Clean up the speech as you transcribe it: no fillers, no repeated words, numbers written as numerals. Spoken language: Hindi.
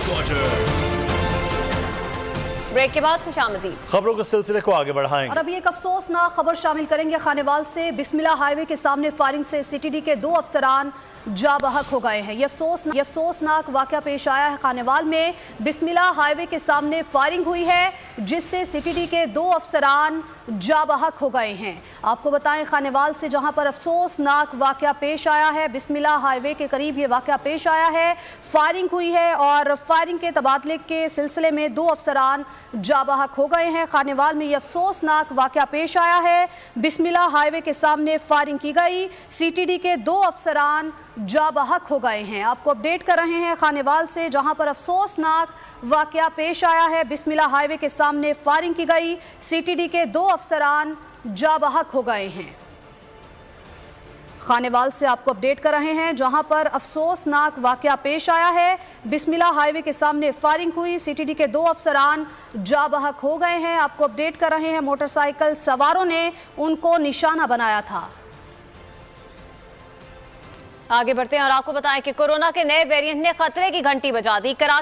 हेडक्वार्टर। ब्रेक के बाद खुशामदीद। खबरों के सिलसिले को आगे बढ़ाएंगे और अभी एक अफसोसनाक खबर शामिल करेंगे। खानेवाल से बिस्मिल्लाह हाईवे के सामने फायरिंग से सीटीडी के 2 अफसरान जा बहक हो गए हैं। ये अफसोसनाक वाकया पेश आया है। खानेवाल में बिस्मिल्लाह हाईवे के सामने फायरिंग हुई है, जिससे सीटीडी के 2 अफसरान जा बहक हो गए हैं। आपको बताएं, खानेवाल से जहां पर अफसोसनाक वाकया पेश आया है, बिस्मिल्लाह हाईवे के करीब ये वाकया पेश आया है। फायरिंग हुई है और फायरिंग के तबादले के सिलसिले में 2 अफसरान जा बहक हो गए हैं। खानेवाल में ये अफसोसनाक वाकया पेश आया है। बिस्मिल्लाह हाईवे के सामने फायरिंग की गई, सीटीडी के 2 अफसरान जा बहक हो गए हैं। आपको अपडेट कर रहे हैं खानेवाल से, जहां पर अफसोसनाक वाकया पेश आया है। बिस्मिल्लाह हाईवे के सामने फायरिंग की गई, सीटीडी के 2 अफसरान जा बहक हो गए हैं। खानेवाल से आपको अपडेट कर रहे हैं, जहां पर अफसोसनाक वाकया पेश आया है। बिस्मिल्लाह हाईवे के सामने फायरिंग हुई, सीटीडी के 2 अफसरान जा बहक हो गए हैं। आपको अपडेट कर रहे हैं, मोटरसाइकिल सवारों ने उनको निशाना बनाया था। आगे बढ़ते हैं और आपको बताएं कि कोरोना के नए वेरिएंट ने खतरे की घंटी बजा दी। कराची